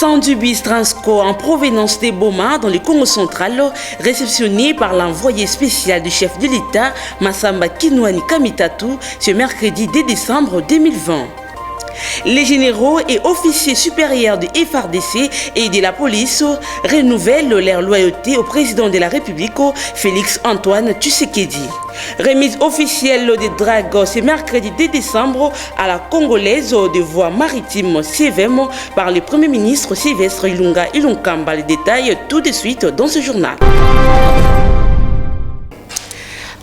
110 bus Transco en provenance des Boma dans le Congo central, réceptionnés par l'envoyé spécial du chef de l'État, Massamba Kinwani Kamitatu, ce mercredi 2 décembre 2020. Les généraux et officiers supérieurs du FARDC et de la police renouvellent leur loyauté au président de la République, Félix Antoine Tshisekedi. Remise officielle des dragues ce mercredi 2 décembre à la Congolaise de voie maritime CVM par le Premier ministre Sylvestre Ilunga Ilunkamba. Les détails tout de suite dans ce journal.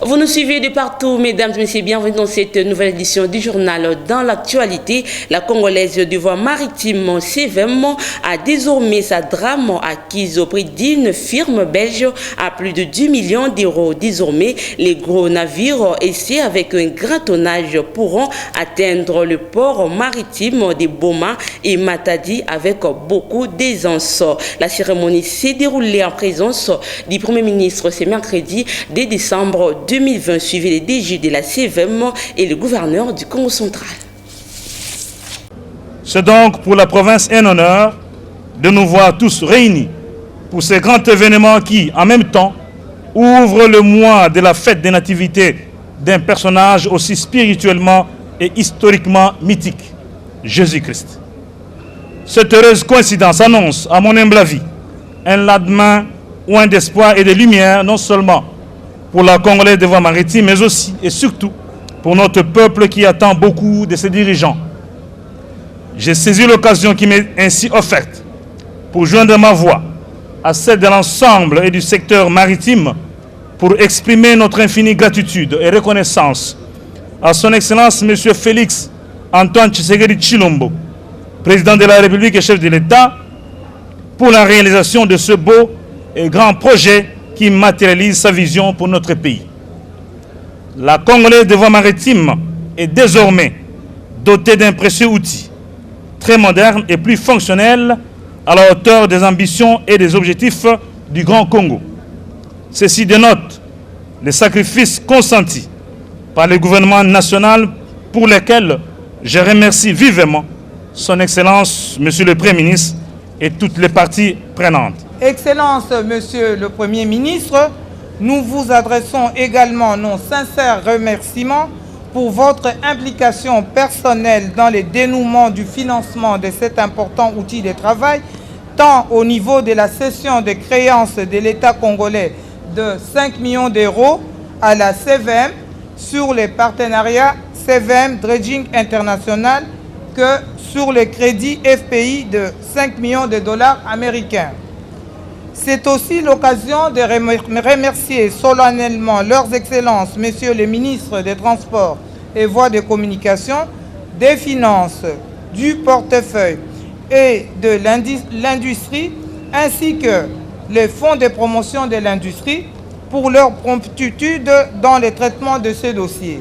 Vous nous suivez de partout, mesdames et messieurs, bienvenue dans cette nouvelle édition du journal. Dans l'actualité, la Congolaise de voie maritime CVM a désormais sa drame acquise au prix d'une firme belge à plus de 10 millions d'euros. Désormais, les gros navires essais avec un grand tonnage pourront atteindre le port maritime de Boma et Matadi avec beaucoup d'aisance. La cérémonie s'est déroulée en présence du Premier ministre ce mercredi 2 décembre 2020, suivi les DG de la CVM et le gouverneur du Congo central. C'est donc pour la province un honneur de nous voir tous réunis pour ce grand événement qui, en même temps, ouvre le mois de la fête des nativités d'un personnage aussi spirituellement et historiquement mythique, Jésus-Christ. Cette heureuse coïncidence annonce, à mon humble avis, un lendemain ou un d'espoir et de lumière, non seulement pour la Congolaise de voie maritime, mais aussi et surtout pour notre peuple qui attend beaucoup de ses dirigeants. J'ai saisi l'occasion qui m'est ainsi offerte pour joindre ma voix à celle de l'ensemble et du secteur maritime pour exprimer notre infinie gratitude et reconnaissance à son Excellence M. Félix Antoine Tshisekedi Tshilombo, président de la République et chef de l'État, pour la réalisation de ce beau et grand projet qui matérialise sa vision pour notre pays. La Congolaise de voie maritime est désormais dotée d'un précieux outil, très moderne et plus fonctionnel à la hauteur des ambitions et des objectifs du Grand Congo. Ceci dénote les sacrifices consentis par le gouvernement national pour lesquels je remercie vivement son Excellence, Monsieur le Premier ministre et toutes les parties prenantes. Excellence, Monsieur le Premier ministre, nous vous adressons également nos sincères remerciements pour votre implication personnelle dans le dénouement du financement de cet important outil de travail, tant au niveau de la cession de créances de l'État congolais de 5 millions d'euros à la CVM sur les partenariats CVM Dredging International que sur le crédit FPI de 5 millions de dollars américains. C'est aussi l'occasion de remercier solennellement leurs excellences, messieurs les ministres des Transports et Voies de Communication, des Finances, du Portefeuille et de l'Industrie, ainsi que les fonds de promotion de l'industrie pour leur promptitude dans le traitement de ce dossier.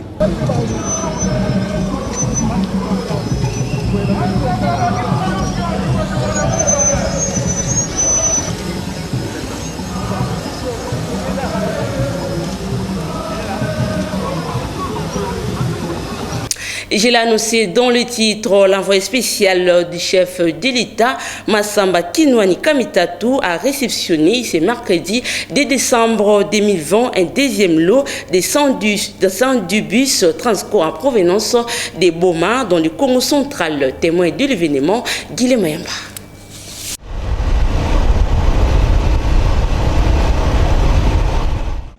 Je l'ai annoncé dans le titre, l'envoyé spécial du chef de l'État, Massamba Kinwani Kamitatu, a réceptionné ce mercredi 2 décembre 2020 un deuxième lot de 110 bus Transco en provenance des Boma dans le Congo central. Témoin de l'événement, Guilhem Mayamba.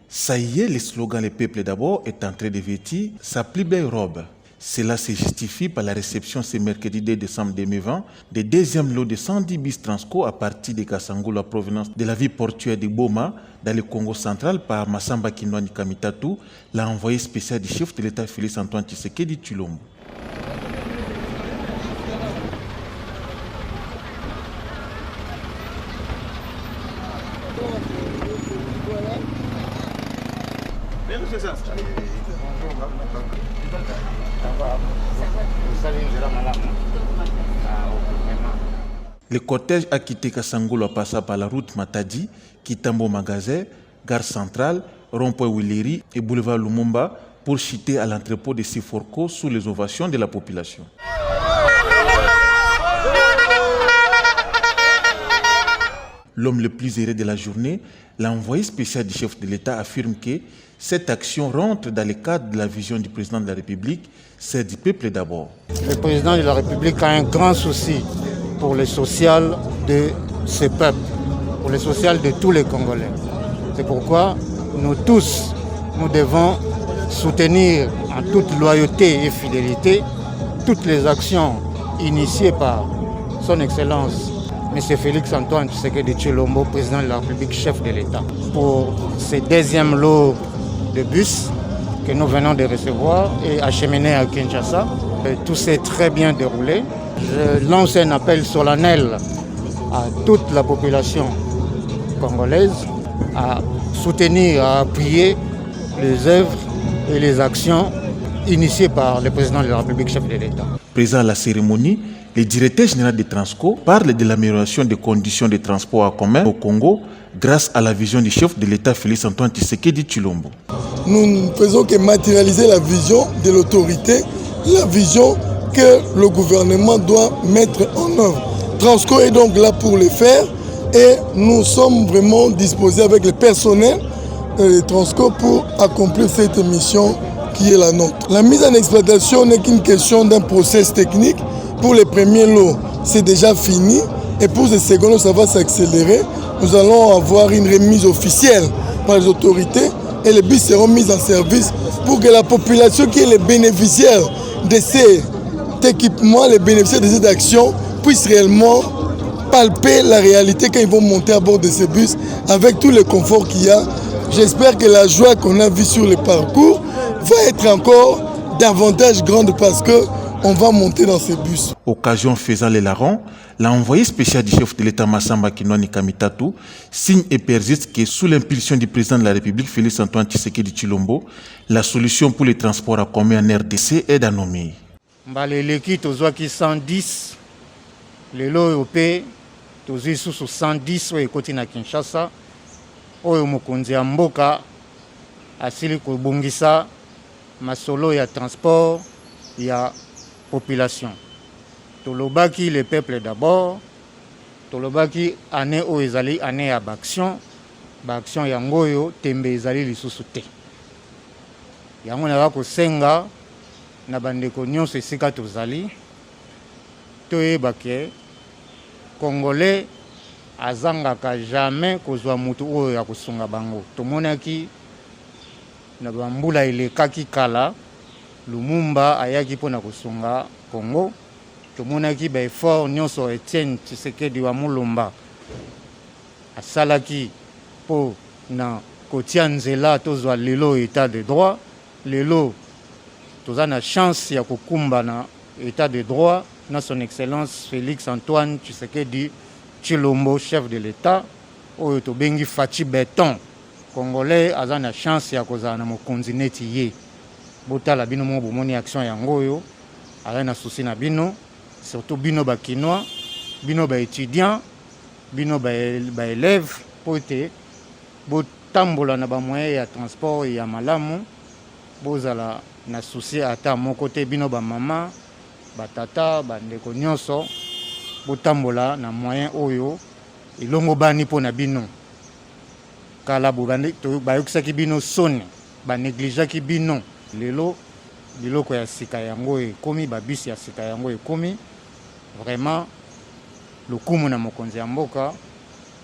Ça y est, le slogan « Le peuple d'abord » est en train de vêtir sa plus belle robe. Cela se justifie par la réception ce mercredi 2 décembre 2020 des deuxièmes lots de 110 bus Transco à partir de Kasangolo à provenance de la ville portuaire de Boma dans le Congo central par Massamba Kinwani Kamitatu, l'a envoyé spécial du chef de l'État Félix Antoine Tshisekedi Tshilombo. Le cortège a quitté Kasangolo en passant par la route Matadi, Kitambo Magasin, gare centrale, rond-point Willeri et boulevard Lumumba pour chuter à l'entrepôt de Siforco sous les ovations de la population. l'homme le plus heureux de la journée, l'envoyé spécial du chef de l'État affirme que cette action rentre dans le cadre de la vision du président de la République, c'est du peuple d'abord. Le président de la République a un grand souci pour le social de ce peuple, pour le social de tous les Congolais. C'est pourquoi nous tous, nous devons soutenir en toute loyauté et fidélité toutes les actions initiées par son Excellence M. Félix-Antoine Tshisekedi Tshilombo, président de la République, chef de l'État. Pour ce deuxième lot de bus que nous venons de recevoir et acheminer à Kinshasa, tout s'est très bien déroulé. Je lance un appel solennel à toute la population congolaise à soutenir, à appuyer les œuvres et les actions initiées par le président de la République, chef de l'État. Présent à la cérémonie, le directeur général de Transco parle de l'amélioration des conditions de transport en commun au Congo grâce à la vision du chef de l'État Félix-Antoine Tshisekedi Tshilombo. Nous ne faisons que matérialiser la vision de l'autorité, la vision que le gouvernement doit mettre en œuvre. Transco est donc là pour le faire et nous sommes vraiment disposés avec le personnel de Transco pour accomplir cette mission qui est la nôtre. La mise en exploitation n'est qu'une question d'un process technique. Pour les premiers lots, c'est déjà fini et pour les seconds lots, ça va s'accélérer. Nous allons avoir une remise officielle par les autorités et les bus seront mis en service pour que la population qui est les bénéficiaires de cet équipement, les bénéficiaires de cette action, puissent réellement palper la réalité quand ils vont monter à bord de ces bus avec tout le confort qu'il y a. J'espère que la joie qu'on a vue sur le parcours va être encore davantage grande parce qu'on va monter dans ces bus. Occasion faisant les larrons, l'envoyé spécial du chef de l'État Massamba Kinwani Kamitatu signe et persiste que sous l'impulsion du président de la République Félix-Antoine Tshisekedi Tshilombo, la solution pour les transports en commun en RDC est à nommer. Mbaleleki tozwaki 110, lelo yope tozwi susu 110 oyo ekoti na Kinshasa, oyo mokonzi ya mboka asili kobongisa masolo ya transport ya population. Tolobaki le peuple d'abord, tolobaki année oyo ezali année ya baction, baction yango oyo tembe ezali lisusu te. Yango na kosenga na bandeko nyonso esika tozali toyeba ke Congolais azangaka jamais kozwa mutu oyo ya kosunga bango. Tomonaki na bambula elekaki kala Lumumba ayaki mpona kosunga Congo. Tomonaki ba effort nyonso Etienne Tshisekedi wa Mulumba asalaki po na kotia nzela tozwa lelo état de droit. Lelo toza na chance ya kokumba na état de droit na son excellence Félix-Antoine Tshisekedi Tshilombo, chef de l'État, oyo tobengi Fachi Béton. Congolais aza na chance ya kozala na mokonzi neti ye. Botala bino mo bomoni action yango oyo ala na souci na bino, surtout bino ba Kinois, bino ba étudiants, bino ba élèves po te botambola na ba moyen ya transport ya malamu, bozala na souci ata moko te, bino ba mama, ba tata, ba ndeko nyonso botambola na moyen oyo ilongo bani po na bino. Kala bobandi to bayokisaki bino soni, ba négligeaki bino. Lelo biloko ya sika yango ekomi, babisi ya sika yango ekomi vraiment lokumu na mokonzi ya mboka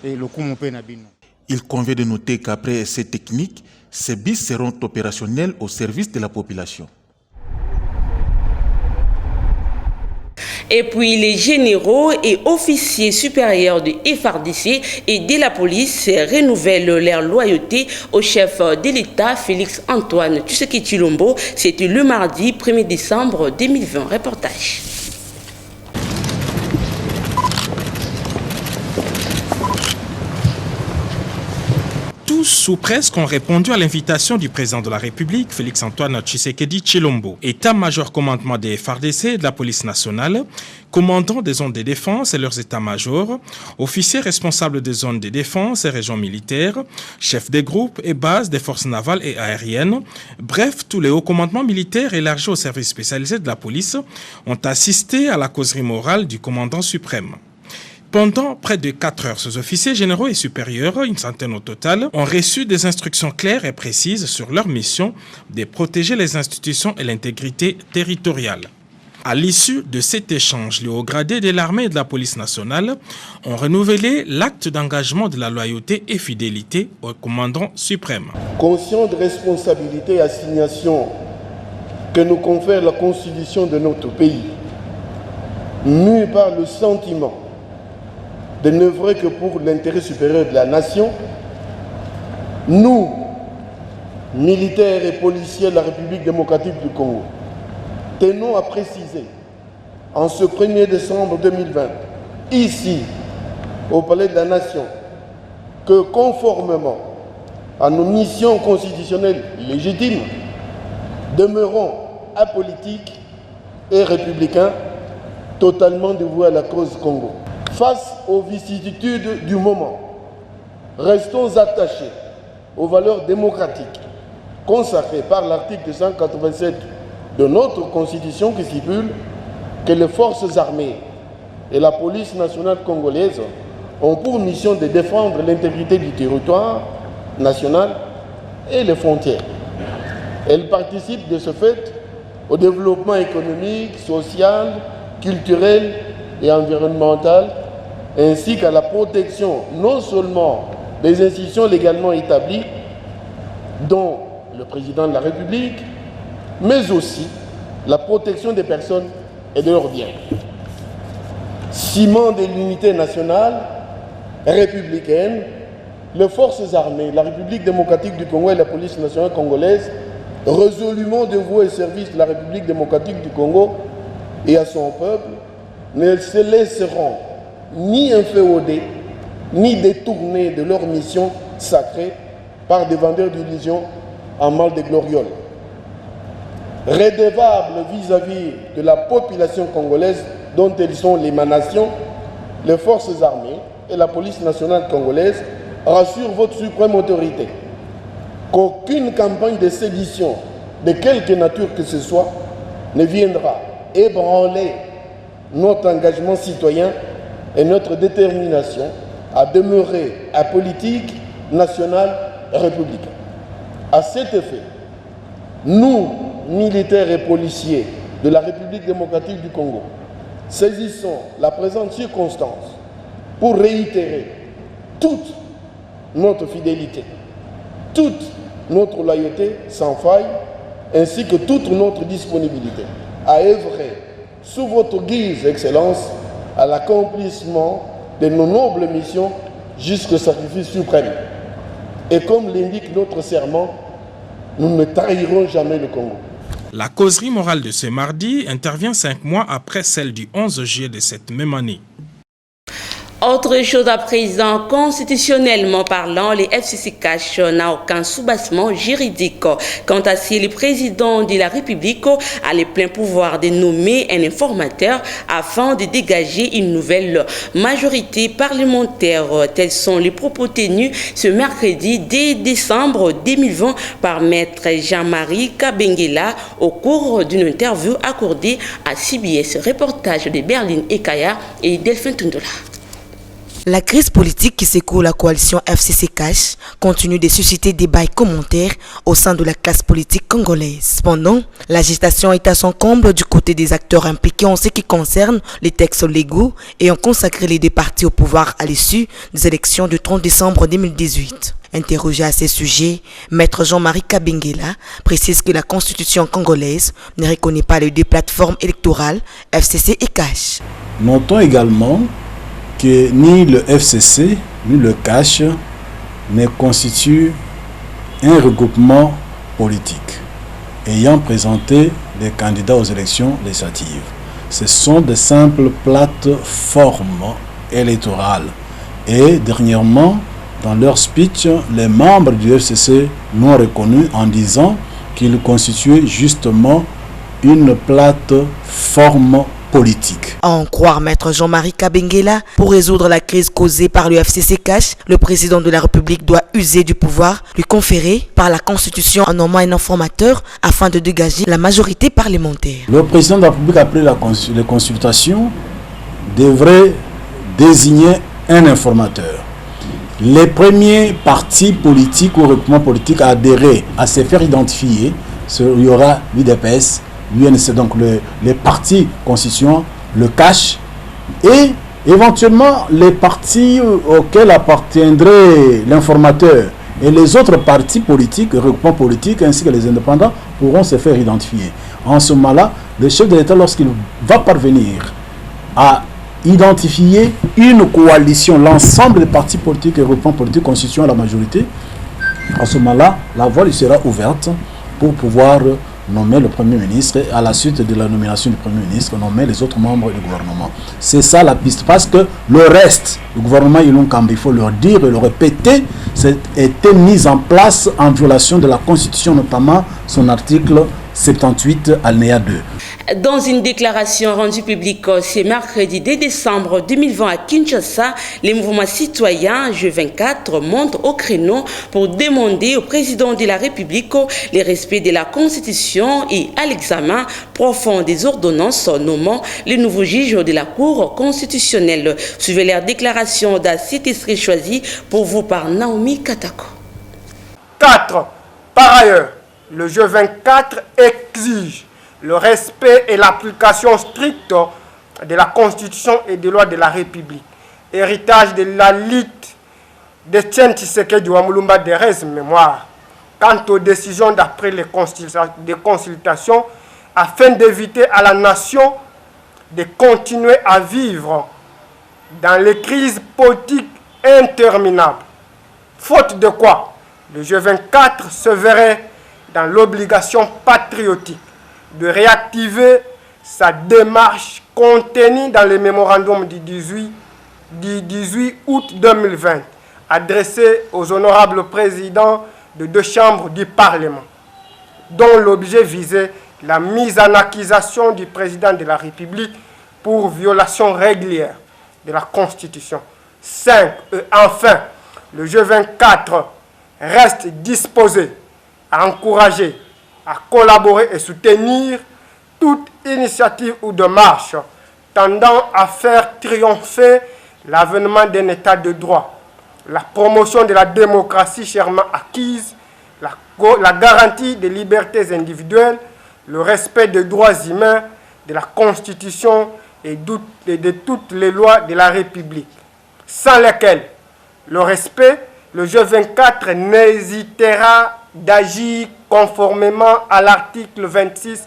et lokumu pe na bino. Il convient de noter qu'après ces techniques, ces bus seront opérationnels au service de la population. Et puis les généraux et officiers supérieurs de FARDC et de la police renouvellent leur loyauté au chef de l'État Félix-Antoine Tshisekedi Tshilombo. C'était le mardi 1er décembre 2020. Reportage. Tous ou presque ont répondu à l'invitation du président de la République, Félix-Antoine Tshisekedi Tshilombo. État-major commandement des FARDC et de la police nationale, commandants des zones de défense et leurs états-majors, officiers responsables des zones de défense et régions militaires, chefs des groupes et bases des forces navales et aériennes, bref, tous les hauts commandements militaires élargis aux services spécialisés de la police ont assisté à la causerie morale du commandant suprême. Pendant près de 4 heures, ces officiers généraux et supérieurs, une centaine au total, ont reçu des instructions claires et précises sur leur mission de protéger les institutions et l'intégrité territoriale. À l'issue de cet échange, les hauts gradés de l'armée et de la police nationale ont renouvelé l'acte d'engagement de la loyauté et fidélité au commandant suprême. Conscient de responsabilités et assignations que nous confère la constitution de notre pays, mû par le sentiment de n'œuvrer que pour l'intérêt supérieur de la nation, nous, militaires et policiers de la République démocratique du Congo, tenons à préciser, en ce 1er décembre 2020, ici, au Palais de la Nation, que conformément à nos missions constitutionnelles légitimes, demeurons apolitiques et républicains, totalement dévoués à la cause Congo. Face aux vicissitudes du moment, restons attachés aux valeurs démocratiques consacrées par l'article 187 de notre Constitution qui stipule que les forces armées et la police nationale congolaise ont pour mission de défendre l'intégrité du territoire national et les frontières. Elles participent de ce fait au développement économique, social, culturel et environnemental, ainsi qu'à la protection non seulement des institutions légalement établies, dont le président de la République, mais aussi la protection des personnes et de leurs biens. Ciment de l'unité nationale républicaine, les forces armées, la République démocratique du Congo et la police nationale congolaise, résolument dévouées au service de la République démocratique du Congo et à son peuple, ne se laisseront ni inféoder, ni détourner de leur mission sacrée par des vendeurs d'illusions en mal de glorioles. Redevables vis-à-vis de la population congolaise dont elles sont l'émanation, les forces armées et la police nationale congolaise rassurent votre suprême autorité qu'aucune campagne de sédition de quelque nature que ce soit ne viendra ébranler notre engagement citoyen et notre détermination à demeurer apolitique, national et républicain. À cet effet, nous, militaires et policiers de la République démocratique du Congo, saisissons la présente circonstance pour réitérer toute notre fidélité, toute notre loyauté sans faille, ainsi que toute notre disponibilité à œuvrer sous votre guise, Excellence, à l'accomplissement de nos nobles missions jusqu'au sacrifice suprême. Et comme l'indique notre serment, nous ne trahirons jamais le Congo. La causerie morale de ce mardi intervient 5 mois après celle du 11 juillet de cette même année. Autre chose à présent, constitutionnellement parlant, les FCC-CACH n'a aucun soubassement juridique. Quant à si le président de la République a les pleins pouvoirs de nommer un informateur afin de dégager une nouvelle majorité parlementaire. Tels sont les propos tenus ce mercredi 10 décembre 2020 par Maître Jean-Marie Kabengela au cours d'une interview accordée à CBS. Reportage de Berlin Ekaya et Delphine Tundola. La crise politique qui secoue la coalition FCC-CACH continue de susciter débats et commentaires au sein de la classe politique congolaise. Cependant, l'agitation est à son comble du côté des acteurs impliqués en ce qui concerne les textes légaux et ont consacré les deux partis au pouvoir à l'issue des élections du 30 décembre 2018. Interrogé à ce sujet, Maître Jean-Marie Kabengela précise que la constitution congolaise ne reconnaît pas les deux plateformes électorales FCC et CACH. Notons également que ni le FCC ni le CACH ne constituent un regroupement politique ayant présenté des candidats aux élections législatives. Ce sont de simples plateformes électorales. Et dernièrement, dans leur speech, les membres du FCC l'ont reconnu en disant qu'ils constituaient justement une plateforme politique. À en croire Maître Jean-Marie Kabengela, pour résoudre la crise causée par le FCC-CACH, le président de la République doit user du pouvoir lui conféré par la Constitution en nommant un informateur afin de dégager la majorité parlementaire. Le président de la République, après les consultations, devrait désigner un informateur. Les premiers partis politiques ou regroupements politiques à adhérer, à se faire identifier, il y aura l'UDPS, l'UNC, donc les partis constituants, le CACH, et éventuellement les partis auxquels appartiendrait l'informateur. Et les autres partis politiques, regroupements politiques, ainsi que les indépendants, pourront se faire identifier. En ce moment-là, le chef de l'État, lorsqu'il va parvenir à identifier une coalition, l'ensemble des partis politiques et regroupements politiques constituant la majorité, à ce moment-là, la voie lui sera ouverte pour pouvoir nommer le Premier ministre et à la suite de la nomination du Premier ministre, nommer les autres membres du gouvernement. C'est ça la piste, parce que le reste, le gouvernement Ilon Kambi, il faut leur dire et le répéter, était mis en place en violation de la Constitution, notamment son article 78 alinéa 2. Dans une déclaration rendue publique ce mercredi 2 décembre 2020 à Kinshasa, les mouvements citoyens G24 montent au créneau pour demander au président de la République le respect de la Constitution et à l'examen profond des ordonnances nommant les nouveaux juges de la Cour constitutionnelle. Suivez leur déclaration d'assiette extrait choisi pour vous par Naomi Katako. 4. Par ailleurs, le G24 exige le respect et l'application stricte de la Constitution et des lois de la République. Héritage de la lutte de Etienne Tshisekedi Wamulumba de Reste Mémoire. Quant aux décisions d'après les consultations, afin d'éviter à la nation de continuer à vivre dans les crises politiques interminables. Faute de quoi, le G24 se verrait dans l'obligation patriotique de réactiver sa démarche contenue dans le mémorandum du 18 août 2020, adressé aux honorables présidents de 2 chambres du Parlement, dont l'objet visait la mise en accusation du président de la République pour violation régulière de la Constitution. 5. Et enfin, le G24 reste disposé à encourager, à collaborer et soutenir toute initiative ou démarche tendant à faire triompher l'avènement d'un état de droit, la promotion de la démocratie chèrement acquise, la garantie des libertés individuelles, le respect des droits humains, de la Constitution et de toutes les lois de la République, sans lesquelles le respect, le G24 n'hésitera d'agir conformément à l'article 26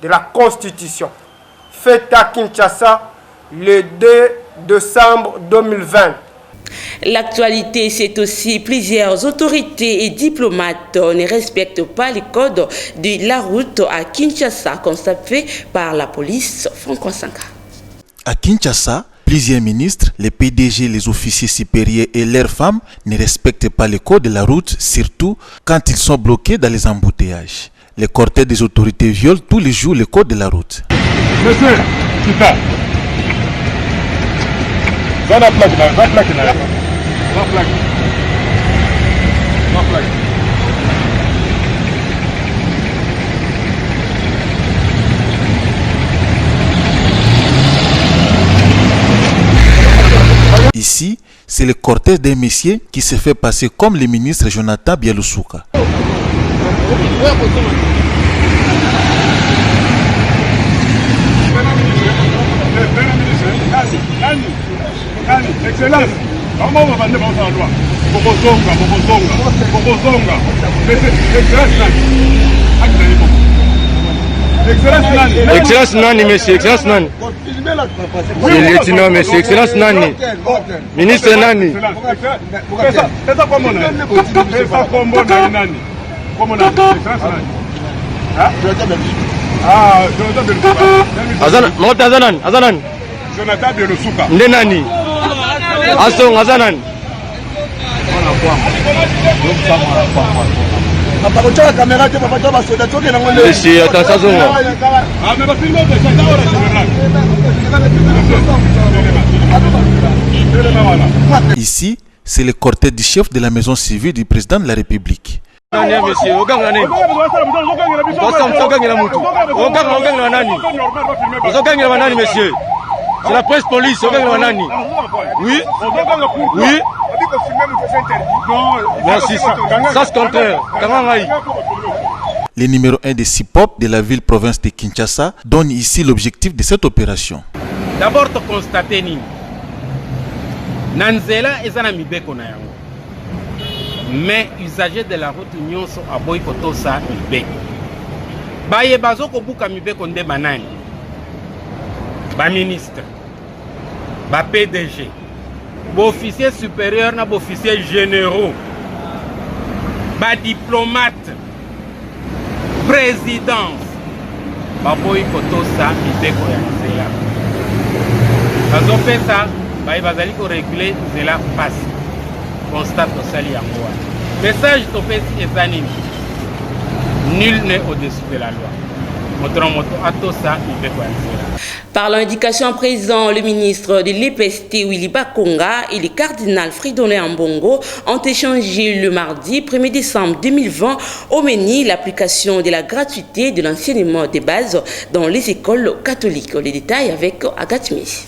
de la Constitution. Fait à Kinshasa le 2 décembre 2020. L'actualité, c'est aussi plusieurs autorités et diplomates ne respectent pas les codes de la route à Kinshasa, constaté par la police franco-sanka. À Kinshasa, plusieurs ministres, les PDG, les officiers supérieurs et leurs femmes ne respectent pas les codes de la route, surtout quand ils sont bloqués dans les embouteillages. Les cortèges des autorités violent tous les jours les codes de la route. Monsieur, super. Va la plaque là, va la plaque là. Va plaque. Va plaque. Ici, c'est le cortège d'un messieurs qui se fait passer comme le ministre Jonathan Bieloussouka. Excellence. Excellence Nani, monsieur, Excellence Nani. Le lieutenant, monsieur, Excellence Nani. Ministre Nani. Azanan. Jonathan Bieloussouka. Nani. Asong Azanan. Monsieur, attention. Ici, c'est le cortège du chef de la maison civile du président de la République. C'est la presse police, c'est avec Wanani. Oui. Oui. Merci. Ça c'est contraire. Les numéro 1 des CIPOP de la ville-province de Kinshasa donne ici l'objectif de cette opération. D'abord, tu constates que Nanzela est un mibeko na yango. Mais usagers de la route nyonso aboyi kotosa mibeko. Baye bazo ko buka mibeko nde banani. Ba ministre, ba PDG, ba officier supérieur na ba officier généraux, ba diplomate, présidence, ba boyi kotosa mibeko ya nzela. Bazo pesa baye bazali ko réguler nzela passe. Constate osali yango wana. Message topesi ezanini. Nul n'est au-dessus de la loi. Par l'indication présent, le ministre de l'EPST Willy Bakonga et le cardinal Fridolin Ambongo ont échangé le mardi 1er décembre 2020 au MENI l'application de la gratuité de l'enseignement de base dans les écoles catholiques. Les détails avec Agathe Smith.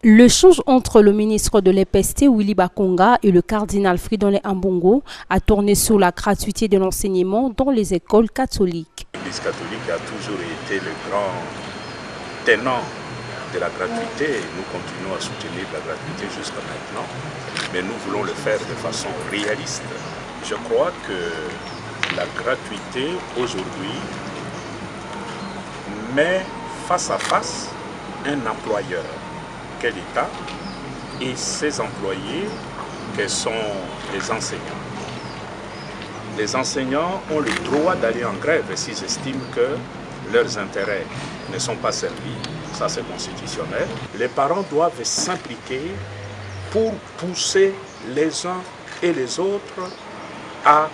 L'échange entre le ministre de l'EPST Willy Bakonga et le cardinal Fridolin Ambongo a tourné sur la gratuité de l'enseignement dans les écoles catholiques. L'Église catholique a toujours été le grand tenant de la gratuité. Nous continuons à soutenir la gratuité jusqu'à maintenant, mais nous voulons le faire de façon réaliste. Je crois que la gratuité aujourd'hui met face à face un employeur, quel État, et ses employés, que sont les enseignants. Les enseignants ont le droit d'aller en grève s'ils estiment que leurs intérêts ne sont pas servis. Ça, c'est constitutionnel. Les parents doivent s'impliquer pour pousser les uns et les autres à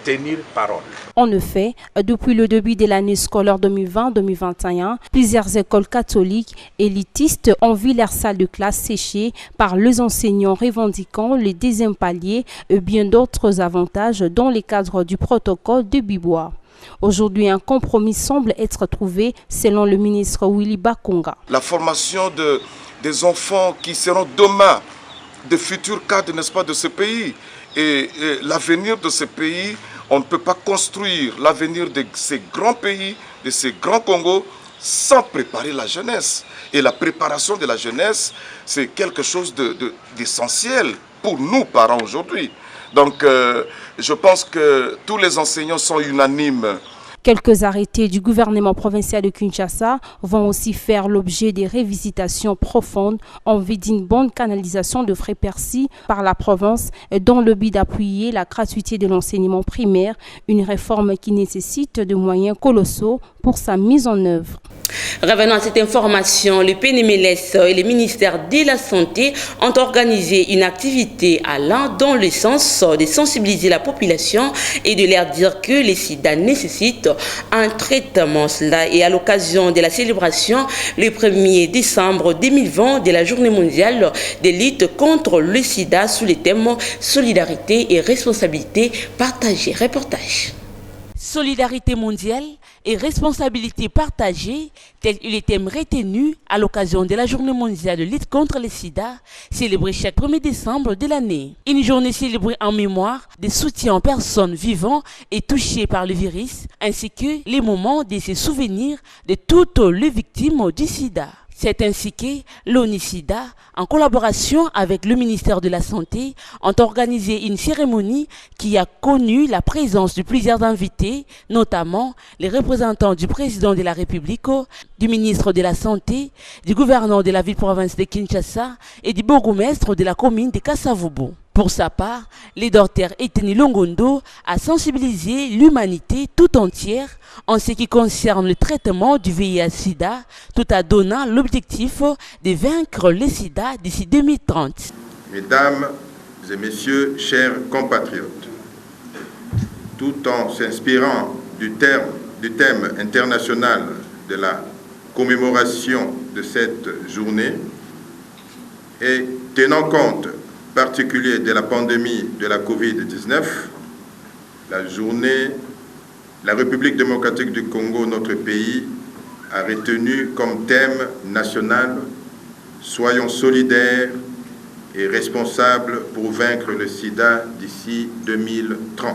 tenir parole. En effet, depuis le début de l'année scolaire 2020-2021, plusieurs écoles catholiques élitistes ont vu leurs salles de classe séchées par les enseignants revendiquant les deuxième paliers et bien d'autres avantages dans le cadre du protocole de Bibois. Aujourd'hui, un compromis semble être trouvé selon le ministre Willy Bakonga. La formation des enfants qui seront demain de futurs cadres, n'est-ce pas, de ce pays. Et l'avenir de ce pays, on ne peut pas construire l'avenir de ces grands pays, de ces grands Congos, sans préparer la jeunesse. Et la préparation de la jeunesse, c'est quelque chose d'essentiel pour nous, parents, aujourd'hui. Donc, je pense que tous les enseignants sont unanimes. Quelques arrêtés du gouvernement provincial de Kinshasa vont aussi faire l'objet des révisitations profondes en vue d'une bonne canalisation de frais perçus par la province dans le but d'appuyer la gratuité de l'enseignement primaire, une réforme qui nécessite de moyens colossaux pour sa mise en œuvre. Revenant à cette information, le PNMLS et le ministère de la Santé ont organisé une activité allant dans le sens de sensibiliser la population et de leur dire que le sida nécessite un traitement. Cela est à l'occasion de la célébration le 1er décembre 2020 de la Journée mondiale de lutte contre le sida sous le thème Solidarité et responsabilité partagée. Reportage. Solidarité mondiale et responsabilité partagée, tel est le thème retenu à l'occasion de la Journée mondiale de lutte contre le sida, célébrée chaque 1er décembre de l'année. Une journée célébrée en mémoire des soutiens aux personnes vivant et touchées par le virus, ainsi que les moments de se souvenir de toutes les victimes du sida. C'est ainsi que l'ONU-SIDA, en collaboration avec le ministère de la Santé, ont organisé une cérémonie qui a connu la présence de plusieurs invités, notamment les représentants du président de la République, du ministre de la Santé, du gouverneur de la ville-province de Kinshasa et du bourgmestre de la commune de Kasavubu. Pour sa part, le docteur Eteni Longondo a sensibilisé l'humanité tout entière en ce qui concerne le traitement du VIH-Sida, tout en donnant l'objectif de vaincre le sida d'ici 2030. Mesdames et messieurs, chers compatriotes, tout en s'inspirant du thème international de la commémoration de cette journée et tenant compte particulier de la pandémie de la Covid-19, la République démocratique du Congo, notre pays, a retenu comme thème national Soyons solidaires et responsables pour vaincre le sida d'ici 2030.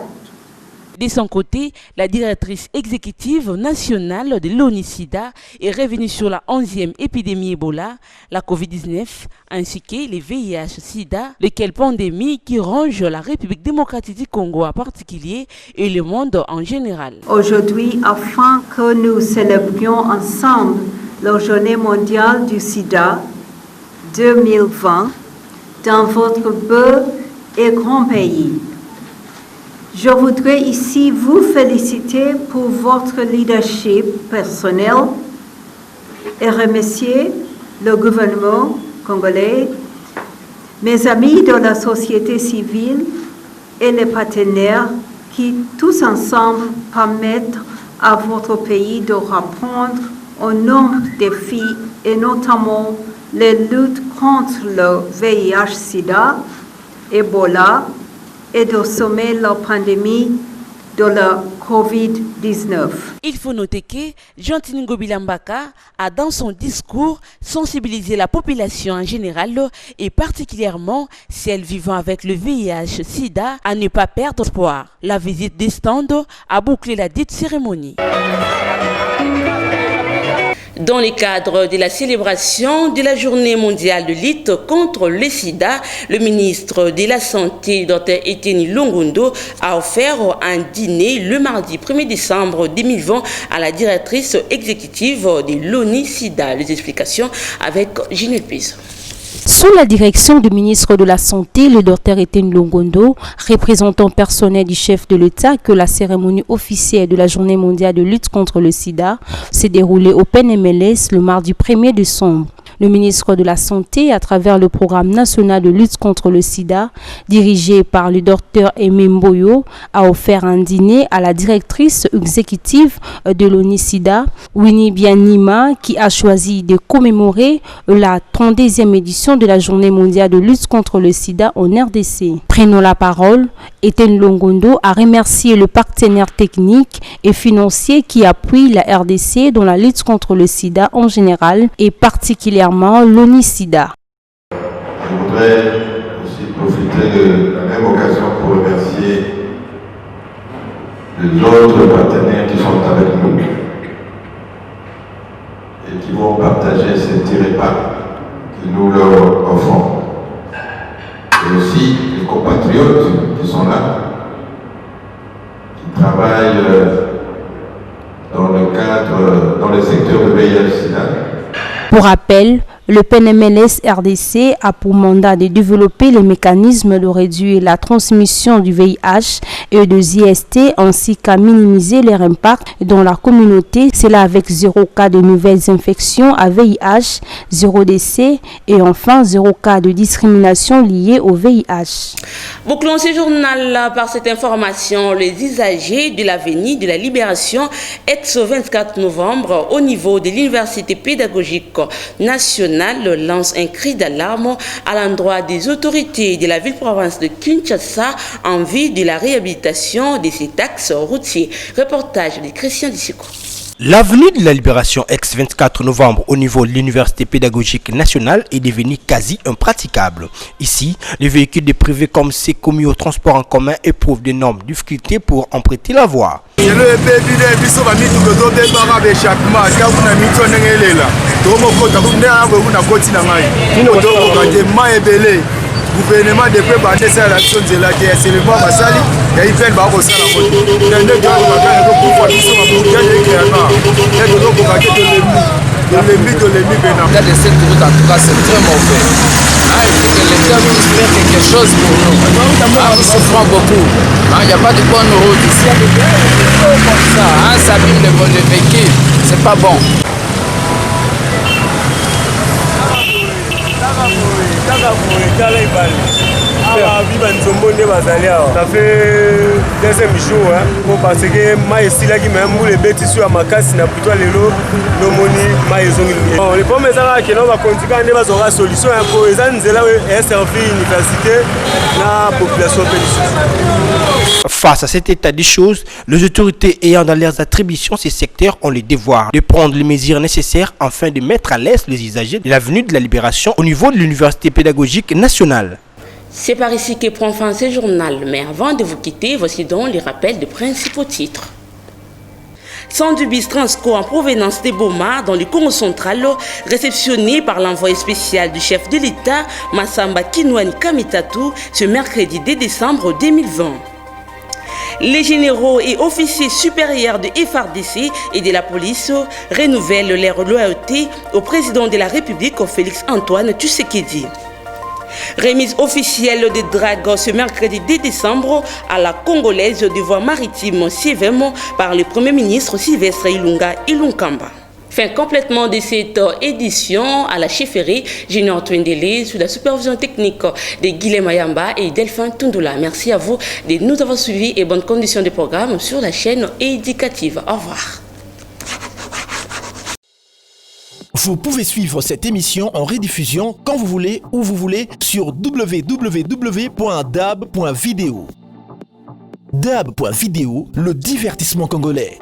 De son côté, la directrice exécutive nationale de l'ONU-SIDA est revenue sur la 11e épidémie Ebola, la COVID-19, ainsi que les VIH-SIDA, lesquelles pandémies qui rongent la République démocratique du Congo en particulier et le monde en général. Aujourd'hui, afin que nous célébrions ensemble la Journée mondiale du SIDA 2020 dans votre beau et grand pays, je voudrais ici vous féliciter pour votre leadership personnel et remercier le gouvernement congolais, mes amis de la société civile et les partenaires qui, tous ensemble, permettent à votre pays de répondre au nombre de défis et notamment les luttes contre le VIH-Sida, Ebola, et de sommer la pandémie de la COVID-19. Il faut noter que Jean-Tine Ngobilambaka a dans son discours sensibilisé la population en général et particulièrement celle vivant avec le VIH-Sida à ne pas perdre espoir. La visite des stands a bouclé la dite cérémonie. Dans le cadre de la célébration de la Journée mondiale de lutte contre le sida, le ministre de la Santé, Dr Etienne Longondo, a offert un dîner le mardi 1er décembre 2020 à la directrice exécutive de l'ONU-SIDA. Les explications avec Ginette Piz. Sous la direction du ministre de la Santé, le Dr Etienne Longondo, représentant personnel du chef de l'État, que la cérémonie officielle de la Journée mondiale de lutte contre le sida s'est déroulée au PNMLS le mardi 1er décembre. Le ministre de la Santé, à travers le programme national de lutte contre le sida, dirigé par le docteur Aimé Mboyo, a offert un dîner à la directrice exécutive de l'ONU-SIDA, Winnie Bianima, qui a choisi de commémorer la 32e édition de la Journée mondiale de lutte contre le sida en RDC. Prenant la parole, Etienne Longondo a remercié le partenaire technique et financier qui appuie la RDC dans la lutte contre le sida en général et particulièrement l'ONU-SIDA. Je voudrais aussi profiter de la même occasion pour remercier les autres partenaires qui sont avec nous et qui vont partager ces repas que nous leur offrons. Et aussi les compatriotes qui sont là, qui travaillent dans le secteur de VIH-Sida. Pour rappel, le PNMLS RDC a pour mandat de développer les mécanismes de réduire la transmission du VIH et des IST ainsi qu'à minimiser leur impact dans la communauté. C'est là avec 0 cas de nouvelles infections à VIH, 0 décès et enfin 0 cas de discrimination liée au VIH. Bouclons ce journal par cette information. Les usagers de l'avenue de la Libération est ce 24 novembre au niveau de l'Université pédagogique nationale lance un cri d'alarme à l'endroit des autorités de la ville-province de Kinshasa en vue de la réhabilitation de ces axes routiers. Reportage de Christian Dissiko. L'avenue de la Libération ex-24 novembre au niveau de l'Université pédagogique nationale est devenue quasi impraticable. Ici, les véhicules de privés comme ceux commis au transport en commun éprouvent d'énormes difficultés pour emprunter la voie. Gouvernement de peu battre ça la action de la guerre c'est le mois basali ya ifel ba ko sala ko ndende de ko pour fois biso ba pour gagner clairement et de ko ka de l'ennemi bena là de cette route en tout cas c'est très mauvais il faut que l'État puisse faire quelque chose pour nous nous souffrons beaucoup il n'y a pas de bonne route ici comme ça ça abîme le véhicule c'est pas bon. Ça fait deuxième jour, hein, parce que moi ici là qui même les bêtises sur ma casse n'a plutôt les lots, nos moni, moi ils ont les pommes ça qui n'ont pas continué à ne pas solution pour les ans là est servi université la population pénitentiaire. Face à cet état des choses, les autorités ayant dans leurs attributions ces secteurs ont le devoir de prendre les mesures nécessaires afin de mettre à l'aise les usagers de l'avenue de la Libération au niveau de l'Université pédagogique nationale. C'est par ici que prend fin ce journal, mais avant de vous quitter, voici donc les rappels des principaux titres. 102 bis Transco en provenance des Boma dans le Congo central, réceptionné par l'envoyé spécial du chef de l'État, Massamba Kinouani Kamitatu, ce mercredi 2 décembre 2020. Les généraux et officiers supérieurs de FARDC et de la police renouvellent leur loyauté au président de la République, Félix Antoine Tshisekedi. Remise officielle de drague ce mercredi 2 décembre à la Congolaise de voie maritime CVM par le Premier ministre Sylvestre Ilunga Ilunkamba. Fin complètement de cette édition à la chefferie Junior Twendele sous la supervision technique de Guilhem Mayamba et Delphin Tundula. Merci à vous de nous avoir suivis et bonnes conditions de programme sur la chaîne éducative. Au revoir. Vous pouvez suivre cette émission en rediffusion quand vous voulez, où vous voulez, sur www.dab.video. Dab.video, le divertissement congolais.